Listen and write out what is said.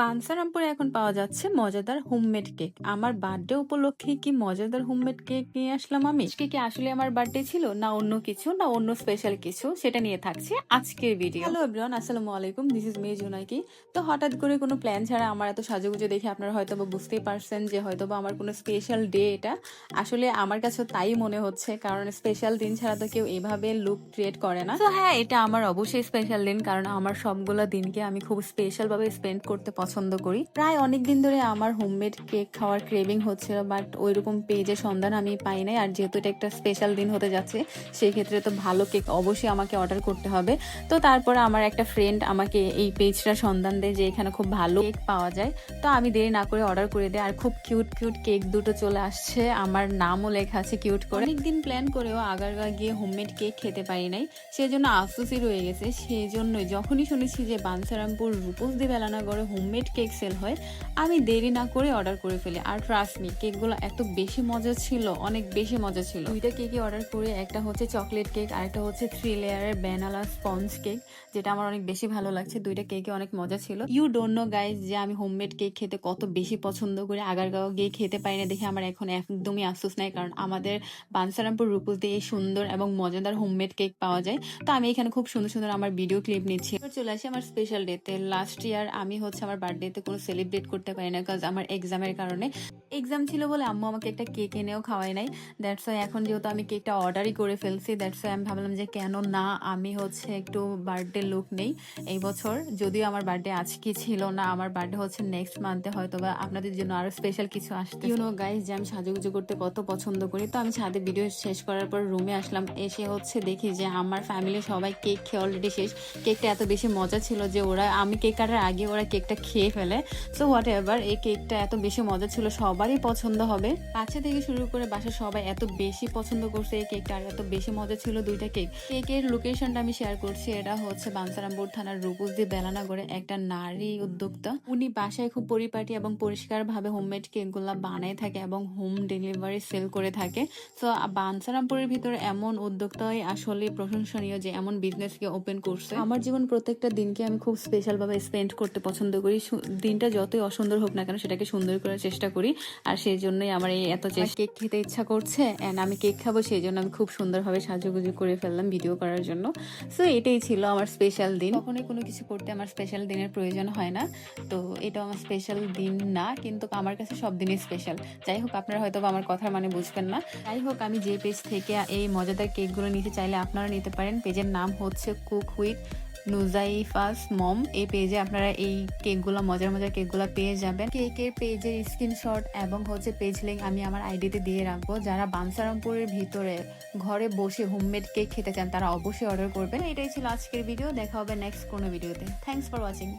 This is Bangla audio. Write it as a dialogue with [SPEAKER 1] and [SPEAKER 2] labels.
[SPEAKER 1] বাঞ্ছারামপুরে এখন পাওয়া যাচ্ছে মজাদার হোমমেড কেক। আমার বার্থডে উপলক্ষে কি মজাদার হোমমেড কেক নিয়ে আসলাম আমি। আজকে কি আসলে আমার বার্থডে ছিল না অন্য কিছু না অন্য স্পেশাল কিছু, সেটা নিয়ে থাকছে আজকের ভিডিও। হ্যালো এভরিওয়ান, আসসালামু আলাইকুম, দিস ইজ মে জুনাইকি। তো হঠাৎ করে কোনো প্ল্যান ছাড়া আমার এত সাজুগুজু দেখে আপনারা হয়তো বা বুঝতেই পারছেন যে হয়তো বা আমার কোনো স্পেশাল ডে এটা। আসলে আমার কাছে তাই মনে হচ্ছে, কারণ স্পেশাল দিন ছাড়া তো কেউ এভাবে লুক ক্রিয়েট করে না। তো হ্যাঁ, এটা আমার অবশ্যই স্পেশাল দিন, কারণ আমার সবগুলো দিনকে আমি খুব স্পেশাল ভাবে স্পেন্ড করতে পছন্দ করি। প্রায় অনেক দিন ধরে আমার হোমমেড কেক খাওয়ার ক্রেভিং হচ্ছিল, বাট ওইরকম পেজের সন্ধান আমি পাই নাই। আর যেহেতু এটা একটা স্পেশাল দিন হতে যাচ্ছে, সেই ক্ষেত্রে তো ভালো কেক অবশ্যই আমাকে অর্ডার করতে হবে। তো তারপরে আমার একটা ফ্রেন্ড আমাকে এই পেজটা সন্ধান দেয় যে এখানে খুব ভালো কেক পাওয়া যায়। তো আমি দেরি না করে অর্ডার করে দিই, আর খুব কিউট কিউট কেক দুটো চলে আসছে, আমার নামও লেখা আছে কিউট করে। অনেকদিন প্ল্যান করেও আগারগা গিয়ে হোমমেড কেক খেতে পারি নাই, সেজন্য আফসোসই রয়ে গেছে। সেই জন্যই যখনই শুনেছি যে বাঞ্ছারামপুর রূপসদি বেলানাগড়ে হোমমেড কেক সেল হয়, আমি দেরি না করে অর্ডার করে ফেলি। আর ট্রাস্ট মি, কেকগুলো এত বেশি মজা ছিল, অনেক বেশি মজা ছিল। দুইটা কেকই অর্ডার করে, একটা হচ্ছে চকলেট কেক আর একটা হচ্ছে 3 লেয়ারের ভ্যানিলা স্পঞ্জ কেক, যেটা আমার অনেক বেশি ভালো লাগছে। দুইটা কেকই অনেক মজা ছিল। ইউ ডোন্ট নো গাইজ যে আমি হোমমেড কেক খেতে কত বেশি পছন্দ করি। আগারগাঁও গিয়ে খেতে পারি না দেখে আমার এখন একদমই আফসোস নাই, কারণ আমাদের বাঞ্ছারামপুর রূপসদি এই সুন্দর এবং মজাদার হোমমেড কেক পাওয়া যায়। তো আমি এখানে খুব সুন্দর সুন্দর আমার ভিডিও ক্লিপ নিচ্ছি। চলে আসি আমার স্পেশাল ডেতে। লাস্ট ইয়ার আমি হচ্ছে আমার বার্থডেতে কোনো সেলিব্রেট করতে পারি না, কাজ আমার এক্সামের কারণে। এক্সাম ছিল বলে আম্মু আমাকে একটা কেক এনেও খাওয়াই নাই। দ্যাটস ওয়াই এখন যেহেতু আমি কেকটা অর্ডারই করে ফেলছি, দ্যাটস ওয়াই আমি ভাবলাম যে কেন না আমি হচ্ছে একটু বার্থডে লুক নেই এই বছর। যদিও আমার বার্থডে আজকে ছিল না, আমার বার্থডে হচ্ছে নেক্সট মান্থে, হয়তো বা আপনাদের জন্য আরো স্পেশাল কিছু আসতে। ইউ নো গাইজ যে আমি সাজুগুজু করতে কত পছন্দ করি। তো আমি ছাদে ভিডিও শেষ করার পর রুমে আসলাম, এসে হচ্ছে দেখি যে আমার ফ্যামিলি সবাই কেক খেয়ে অলরেডি শেষ। কেকটা এত বেশি মজা ছিল যে আমি কেক কাটার আগে ওরা কেকটা খেয়ে ফেলে। সো হোয়াট এভার, এই কেকটা এত বেশি মজা ছিল, সবারই পছন্দ হবে। বাচ্চা থেকে শুরু করে বাসার সবাই এত বেশি পছন্দ করছে এই কেকটা, আর এত বেশি মজা ছিল দুইটা কেক। কেকের লোকেশনটা আমি শেয়ার করছি, এটা হচ্ছে বাঞ্ছারামপুর থানার রূপসদি বেলানাগড়ে একটা নারী উদ্যোক্তা। উনি বাসায় খুব পরিপাটি এবং পরিষ্কার ভাবে হোমমেড কেক গুলা বানায় থাকে এবং হোম ডেলিভারি সেল করে থাকে। তো বাঞ্ছারামপুরের ভিতরে এমন উদ্যোক্তাই আসলে প্রশংসনীয় যে এমন বিজনেসকে ওপেন করছে। আমার জীবন প্রত্যেকটা দিনকে আমি খুব স্পেশাল ভাবে স্পেন্ড করতে পছন্দ করি। দিনটা যতই অসুন্দর হোক না কেন, সেটাকে সুন্দর করার চেষ্টা করি। আর সেই জন্যই আমার এই এত কেক খেতে ইচ্ছা করছে, এন্ড আমি কেক খাবো, সেই জন্য আমি খুব সুন্দরভাবে সাজুগুজু করে ফেললাম ভিডিও করার জন্য। সো এটাই ছিল আমার স্পেশাল দিন। কখনোই কোনো কিছু করতে আমার স্পেশাল দিনের প্রয়োজন হয় না, তো এটা আমার স্পেশাল দিন না, কিন্তু আমার কাছে সব দিনই স্পেশাল। যাই হোক, আপনারা হয়তো আমার কথার মানে বুঝবেন না। যাই হোক, আমি যে পেজ থেকে এই মজাদার কেকগুলো নিতে চাইলে আপনারা নিতে পারেন। পেজের নাম হচ্ছে কুক উইথ নুজাইফাস মম। এই পেজে আপনারা এই কেকগুলো, মজার মজার কেকগুলো পেয়ে যাবেন। কেকের পেজের স্ক্রিনশট এবং হচ্ছে পেজ লিঙ্ক আমি আমার আইডিতে দিয়ে রাখবো। যারা বাঞ্ছারামপুরের ভিতরে ঘরে বসে হোমমেড কেক খেতে চান, তারা অবশ্যই অর্ডার করবেন। এটাই ছিল আজকের ভিডিও, দেখা হবে নেক্সট কোনো ভিডিওতে। Thanks for watching.